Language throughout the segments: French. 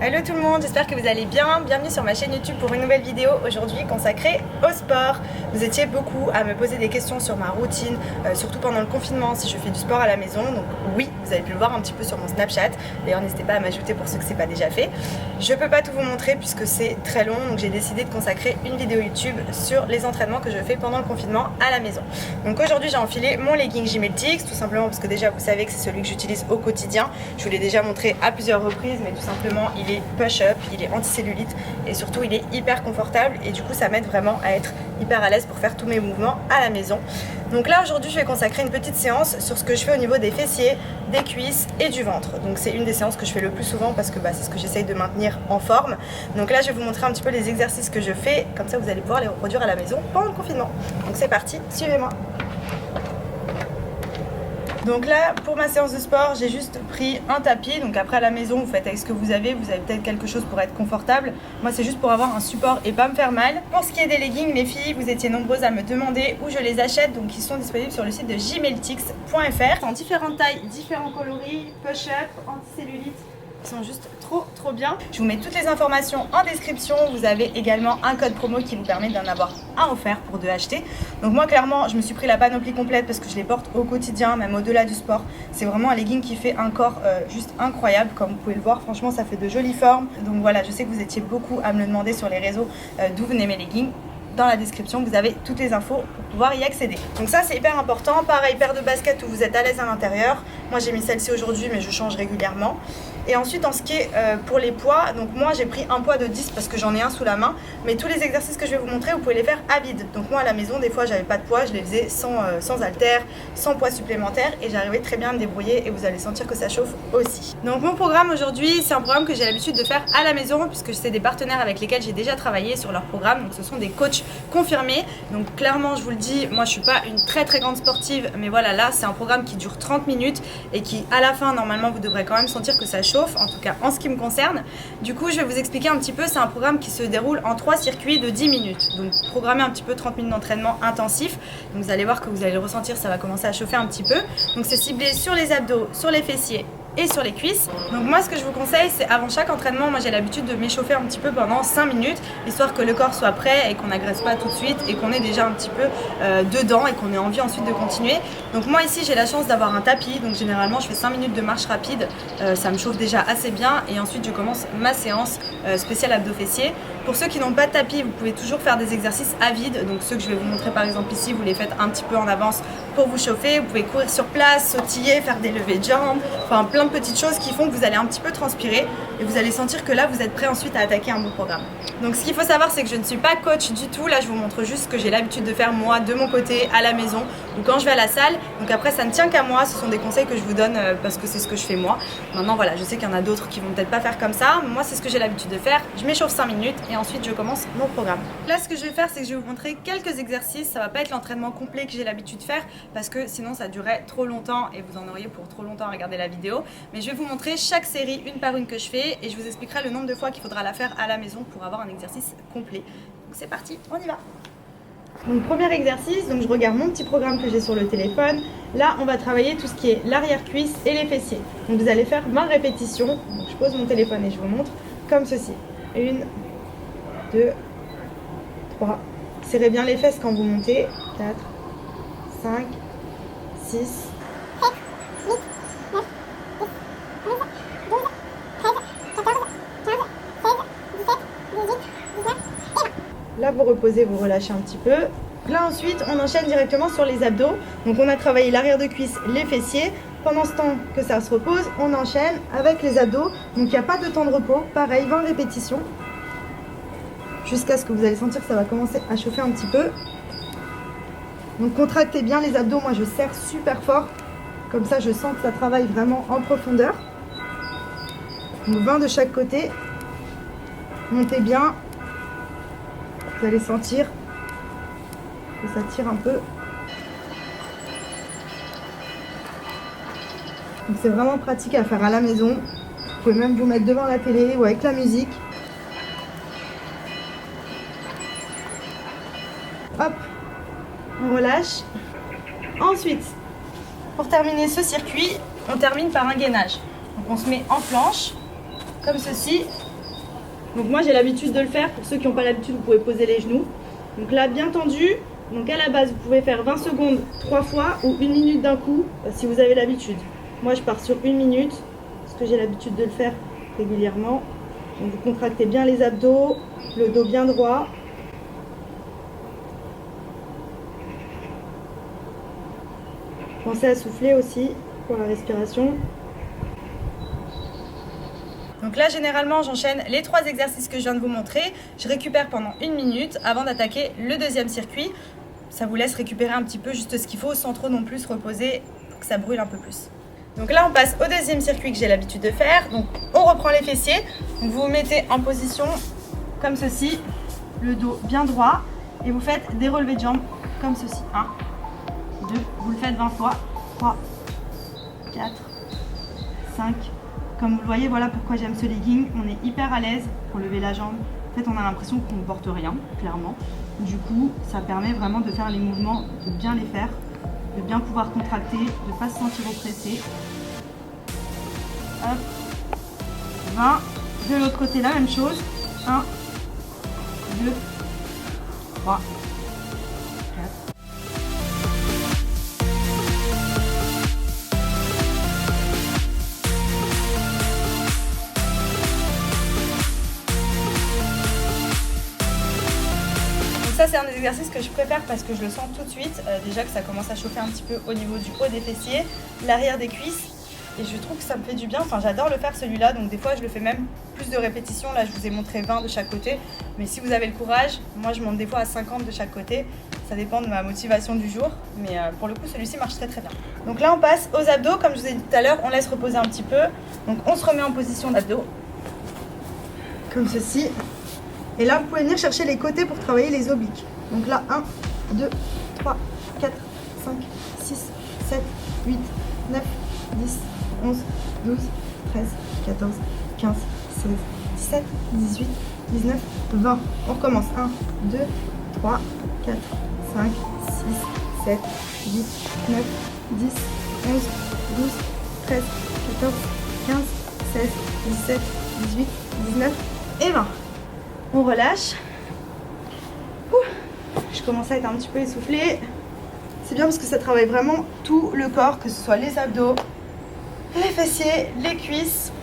Hello tout le monde, j'espère que vous allez bien. Bienvenue sur ma chaîne YouTube pour une nouvelle vidéo aujourd'hui consacrée au sport. Vous étiez beaucoup à me poser des questions sur ma routine, surtout pendant le confinement, si je fais du sport à la maison. Donc oui, vous avez pu le voir un petit peu sur mon Snapchat. D'ailleurs, n'hésitez pas à m'ajouter pour ceux que c'est pas déjà fait. Je peux pas tout vous montrer puisque c'est très long, donc j'ai décidé de consacrer une vidéo YouTube sur les entraînements que je fais pendant le confinement à la maison. Donc aujourd'hui, j'ai enfilé mon legging Gymnetics, tout simplement parce que déjà vous savez que c'est celui que j'utilise au quotidien. Je vous l'ai déjà montré à plusieurs reprises, mais tout simplement il est push-up, il est anti-cellulite et surtout il est hyper confortable et du coup ça m'aide vraiment à être hyper à l'aise pour faire tous mes mouvements à la maison. Donc là aujourd'hui je vais consacrer une petite séance sur ce que je fais au niveau des fessiers, des cuisses et du ventre. Donc c'est une des séances que je fais le plus souvent parce que c'est ce que j'essaye de maintenir en forme. Donc là je vais vous montrer un petit peu les exercices que je fais, comme ça vous allez pouvoir les reproduire à la maison pendant le confinement. Donc c'est parti, suivez-moi. Donc là, pour ma séance de sport, j'ai juste pris un tapis. Donc après à la maison, vous faites avec ce que vous avez peut-être quelque chose pour être confortable. Moi, c'est juste pour avoir un support et pas me faire mal. Pour ce qui est des leggings, les filles, vous étiez nombreuses à me demander où je les achète. Donc ils sont disponibles sur le site de gymnetics.fr. En différentes tailles, différents coloris, push-up, anti-cellulite. Ils sont juste trop bien. Je vous mets toutes les informations en description. Vous avez également un code promo qui vous permet d'en avoir un offert pour 2 achetés. Donc moi clairement je me suis pris la panoplie complète parce que je les porte au quotidien, même au-delà du sport. C'est vraiment un legging qui fait un corps juste incroyable, comme vous pouvez le voir. Franchement ça fait de jolies formes. Donc voilà, je sais que vous étiez beaucoup à me le demander sur les réseaux d'où venaient mes leggings. Dans la description, vous avez toutes les infos pour pouvoir y accéder. Donc ça, c'est hyper important. Pareil, paire de baskets où vous êtes à l'aise à l'intérieur. Moi, j'ai mis celle-ci aujourd'hui, mais je change régulièrement. Et ensuite, en ce qui est pour les poids, donc moi, j'ai pris un poids de 10 parce que j'en ai un sous la main. Mais tous les exercices que je vais vous montrer, vous pouvez les faire à vide. Donc moi, à la maison, des fois, j'avais pas de poids. Je les faisais sans haltères, sans poids supplémentaire. Et j'arrivais très bien à me débrouiller. Et vous allez sentir que ça chauffe aussi. Donc mon programme aujourd'hui, c'est un programme que j'ai l'habitude de faire à la maison puisque c'est des partenaires avec lesquels j'ai déjà travaillé sur leur programme. Donc ce sont des coachs confirmé. Donc clairement je vous le dis, moi je suis pas une très grande sportive, mais voilà, là c'est un programme qui dure 30 minutes et qui à la fin normalement vous devrez quand même sentir que ça chauffe, en tout cas en ce qui me concerne. Du coup je vais vous expliquer un petit peu, c'est un programme qui se déroule en 3 circuits de 10 minutes. Donc programmez un petit peu 30 minutes d'entraînement intensif. Donc vous allez voir que vous allez le ressentir, ça va commencer à chauffer un petit peu. Donc c'est ciblé sur les abdos, sur les fessiers et sur les cuisses. Donc moi ce que je vous conseille, c'est avant chaque entraînement, moi j'ai l'habitude de m'échauffer un petit peu pendant 5 minutes, histoire que le corps soit prêt et qu'on n'agresse pas tout de suite et qu'on est déjà un petit peu dedans et qu'on ait envie ensuite de continuer. Donc moi ici j'ai la chance d'avoir un tapis, donc généralement je fais 5 minutes de marche rapide, ça me chauffe déjà assez bien et ensuite je commence ma séance spéciale abdos fessiers. Pour ceux qui n'ont pas de tapis, vous pouvez toujours faire des exercices à vide, donc ceux que je vais vous montrer par exemple ici, vous les faites un petit peu en avance pour vous chauffer. Vous pouvez courir sur place, sautiller, faire des levées de jambes, enfin plein de petites choses qui font que vous allez un petit peu transpirer et vous allez sentir que là vous êtes prêt ensuite à attaquer un bon programme. Donc ce qu'il faut savoir, c'est que je ne suis pas coach du tout. Là je vous montre juste ce que j'ai l'habitude de faire moi de mon côté à la maison ou quand je vais à la salle. Donc après ça ne tient qu'à moi, ce sont des conseils que je vous donne parce que c'est ce que je fais moi. Maintenant voilà, je sais qu'il y en a d'autres qui vont peut-être pas faire comme ça. Moi c'est ce que j'ai l'habitude de faire. Je m'échauffe 5 minutes et ensuite je commence mon programme. Là ce que je vais faire, c'est que je vais vous montrer quelques exercices. Ça va pas être l'entraînement complet que j'ai l'habitude de faire parce que sinon ça durerait trop longtemps et vous en auriez pour trop longtemps à regarder la vidéo. Mais je vais vous montrer chaque série une par une que je fais et je vous expliquerai le nombre de fois qu'il faudra la faire à la maison pour avoir un exercice complet. Donc c'est parti, on y va. Donc premier exercice, donc je regarde mon petit programme que j'ai sur le téléphone. Là on va travailler tout ce qui est l'arrière-cuisse et les fessiers. Donc vous allez faire 20 répétitions. Donc je pose mon téléphone et je vous montre comme ceci. 1, 2, 3. Serrez bien les fesses quand vous montez. 4, 5, 6, là vous reposez, vous relâchez un petit peu. Là ensuite on enchaîne directement sur les abdos. Donc on a travaillé l'arrière de cuisse, les fessiers. Pendant ce temps que ça se repose, on enchaîne avec les abdos. Donc il n'y a pas de temps de repos. Pareil, 20 répétitions. Jusqu'à ce que vous allez sentir que ça va commencer à chauffer un petit peu. Donc contractez bien les abdos. Moi je serre super fort. Comme ça je sens que ça travaille vraiment en profondeur. Donc 20 de chaque côté. Montez bien. Vous allez sentir que ça tire un peu. Donc c'est vraiment pratique à faire à la maison. Vous pouvez même vous mettre devant la télé ou avec la musique. Hop, on relâche. Ensuite, pour terminer ce circuit, on termine par un gainage. Donc on se met en planche, comme ceci, Donc moi j'ai l'habitude de le faire. Pour ceux qui n'ont pas l'habitude, vous pouvez poser les genoux. Donc là, bien tendu. Donc à la base, vous pouvez faire 20 secondes 3 fois ou 1 minute d'un coup si vous avez l'habitude. Moi je pars sur 1 minute parce que j'ai l'habitude de le faire régulièrement. Donc vous contractez bien les abdos, le dos bien droit. Pensez à souffler aussi pour la respiration. Donc là, généralement, j'enchaîne les 3 exercices que je viens de vous montrer. Je récupère pendant 1 minute avant d'attaquer le deuxième circuit. Ça vous laisse récupérer un petit peu juste ce qu'il faut sans trop non plus se reposer pour que ça brûle un peu plus. Donc là, on passe au deuxième circuit que j'ai l'habitude de faire. Donc on reprend les fessiers. Donc vous vous mettez en position comme ceci, le dos bien droit. Et vous faites des relevés de jambes comme ceci. 1, 2, vous le faites 20 fois. 3, 4, 5. Comme vous le voyez, voilà pourquoi j'aime ce legging. On est hyper à l'aise pour lever la jambe. En fait, on a l'impression qu'on ne porte rien, clairement. Du coup, ça permet vraiment de faire les mouvements, de bien les faire, de bien pouvoir contracter, de ne pas se sentir oppressé. Hop. 20. De l'autre côté, la même chose. 1, 2, 3, 4. Ça c'est un des exercices que je préfère parce que je le sens tout de suite, déjà que ça commence à chauffer un petit peu au niveau du haut des fessiers, l'arrière des cuisses et je trouve que ça me fait du bien, enfin j'adore le faire celui-là donc des fois je le fais même plus de répétitions, là je vous ai montré 20 de chaque côté mais si vous avez le courage, moi je monte des fois à 50 de chaque côté, ça dépend de ma motivation du jour mais pour le coup celui-ci marche très très bien. Donc là on passe aux abdos, comme je vous ai dit tout à l'heure, on laisse reposer un petit peu, donc on se remet en position d'abdos comme ceci. Et là, vous pouvez venir chercher les côtés pour travailler les obliques. Donc là, 1, 2, 3, 4, 5, 6, 7, 8, 9, 10, 11, 12, 13, 14, 15, 16, 17, 18, 19, 20. On recommence. 1, 2, 3, 4, 5, 6, 7, 8, 9, 10, 11, 12, 13, 14, 15, 16, 17, 18, 19 et 20. On relâche. Je commence à être un petit peu essoufflée. C'est bien parce que ça travaille vraiment tout le corps, que ce soit les abdos, les fessiers, les cuisses.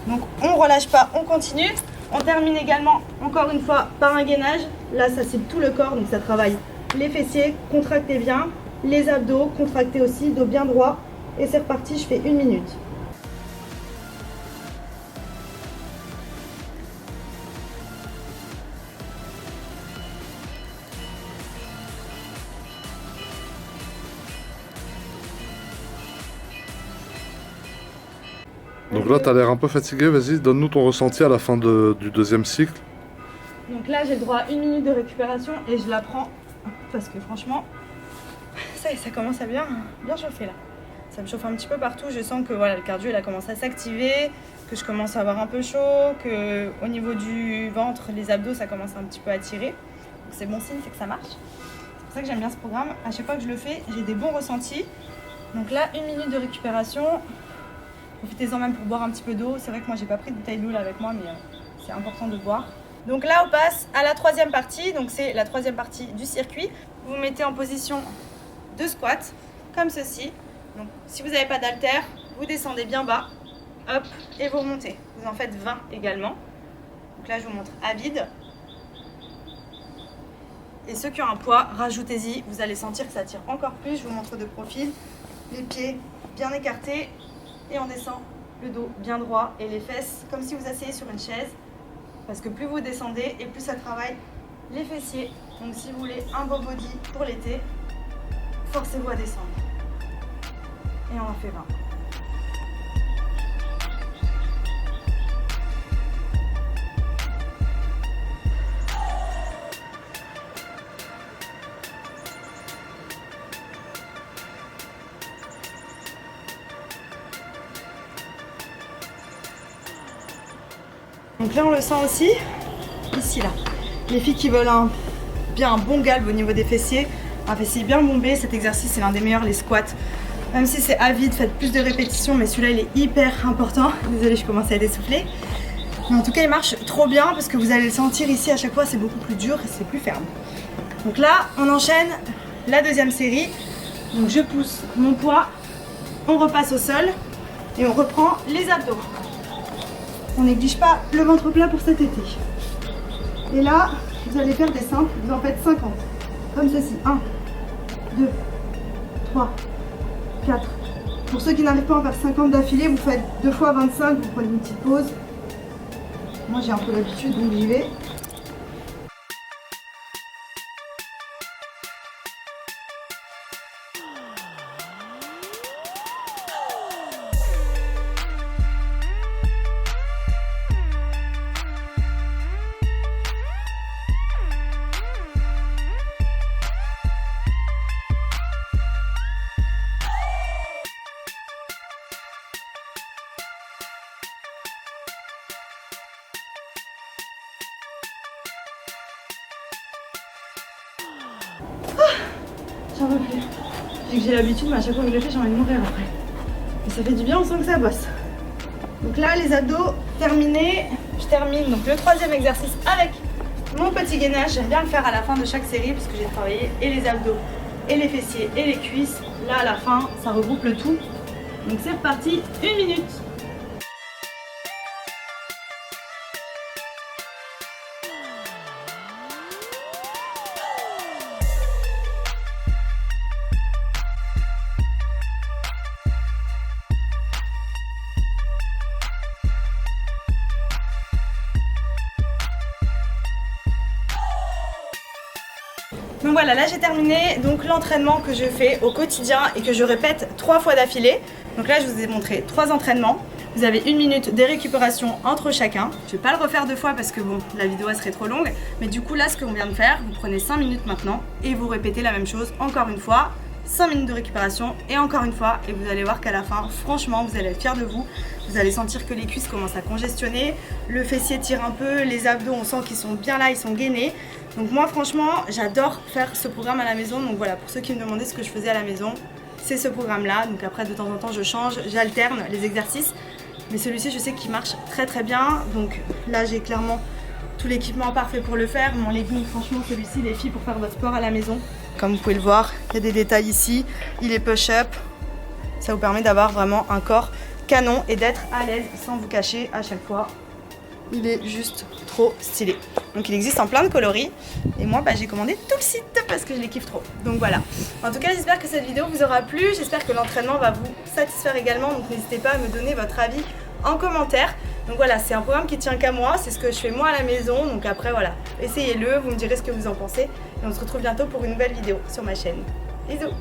Donc on relâche pas, on continue. On termine également encore une fois par un gainage. Là ça c'est tout le corps, donc ça travaille les fessiers, contractez bien, les abdos, contractez aussi, dos bien droit. Et c'est reparti, je fais 1 minute. Donc là, tu as l'air un peu fatigué. Vas-y, donne-nous ton ressenti à la fin du deuxième cycle. Donc là, j'ai le droit à 1 minute de récupération et je la prends parce que franchement, ça commence à bien chauffer là. Ça me chauffe un petit peu partout. Je sens que voilà, le cardio il a commencé à s'activer, que je commence à avoir un peu chaud, que au niveau du ventre, les abdos, ça commence un petit peu à tirer. Donc c'est bon signe, c'est que ça marche. C'est pour ça que j'aime bien ce programme. À chaque fois que je le fais, j'ai des bons ressentis. Donc là, 1 minute de récupération. Profitez-en même pour boire un petit peu d'eau. C'est vrai que moi j'ai pas pris de bouteille d'eau là avec moi, mais c'est important de boire. Donc là on passe à la troisième partie. Donc c'est la troisième partie du circuit. Vous vous mettez en position de squat, comme ceci. Donc si vous n'avez pas d'haltère, vous descendez bien bas, hop, et vous remontez. Vous en faites 20 également. Donc là je vous montre à vide. Et ceux qui ont un poids, rajoutez-y. Vous allez sentir que ça tire encore plus. Je vous montre de profil. Les pieds bien écartés. Et on descend le dos bien droit et les fesses comme si vous asseyez sur une chaise. Parce que plus vous descendez et plus ça travaille les fessiers. Donc si vous voulez un beau body pour l'été, forcez-vous à descendre. Et on en fait 20. Donc là on le sent aussi, ici là. Les filles qui veulent bien un bon galbe au niveau des fessiers, un fessier bien bombé, cet exercice c'est l'un des meilleurs, les squats. Même si c'est à vide, faites plus de répétitions, mais celui-là il est hyper important. Désolée, je commence à être essoufflée. Mais en tout cas il marche trop bien parce que vous allez le sentir ici à chaque fois, c'est beaucoup plus dur et c'est plus ferme. Donc là on enchaîne la deuxième série. Donc je pousse mon poids, on repasse au sol et on reprend les abdos. On néglige pas le ventre plat pour cet été. Et là vous allez faire des simples, vous en faites 50. Comme ceci, 1, 2, 3, 4. Pour ceux qui n'arrivent pas à faire 50 d'affilée, vous faites 2 fois 25, vous prenez une petite pause. Moi j'ai un peu l'habitude donc j'y vais. J'en peux plus. Vu que j'ai l'habitude, mais à chaque fois que je le fais, j'ai envie de mourir après. Mais ça fait du bien, on sent que ça bosse. Donc là, les abdos terminés. Je termine donc le troisième exercice avec mon petit gainage. J'aime bien le faire à la fin de chaque série parce que j'ai travaillé et les abdos, et les fessiers, et les cuisses. Là, à la fin, ça regroupe le tout. Donc c'est reparti, 1 minute. Donc voilà, là j'ai terminé donc l'entraînement que je fais au quotidien et que je répète 3 fois d'affilée. Donc là je vous ai montré 3 entraînements. Vous avez 1 minute de récupération entre chacun. Je vais pas le refaire 2 fois parce que bon, la vidéo elle serait trop longue. Mais du coup là ce qu'on vient de faire, vous prenez 5 minutes maintenant et vous répétez la même chose encore une fois. 5 minutes de récupération et encore une fois, et vous allez voir qu'à la fin, franchement, vous allez être fiers de vous. Vous allez sentir que les cuisses commencent à congestionner, le fessier tire un peu, les abdos, on sent qu'ils sont bien là, ils sont gainés. Donc moi, franchement, j'adore faire ce programme à la maison. Donc voilà, pour ceux qui me demandaient ce que je faisais à la maison, c'est ce programme-là. Donc après, de temps en temps, je change, j'alterne les exercices. Mais celui-ci, je sais qu'il marche très très bien. Donc là, j'ai clairement tout l'équipement parfait pour le faire. Mon legging, franchement, celui-ci, les filles, pour faire votre sport à la maison. Comme vous pouvez le voir, il y a des détails ici. Il est push-up. Ça vous permet d'avoir vraiment un corps canon et d'être à l'aise sans vous cacher à chaque fois. Il est juste trop stylé. Donc il existe en plein de coloris. Et moi, j'ai commandé tout le site parce que je les kiffe trop. Donc voilà. En tout cas, j'espère que cette vidéo vous aura plu. J'espère que l'entraînement va vous satisfaire également. Donc n'hésitez pas à me donner votre avis en commentaire. Donc voilà, c'est un programme qui tient qu'à moi. C'est ce que je fais moi à la maison. Donc après, voilà, essayez-le. Vous me direz ce que vous en pensez. Et on se retrouve bientôt pour une nouvelle vidéo sur ma chaîne. Bisous!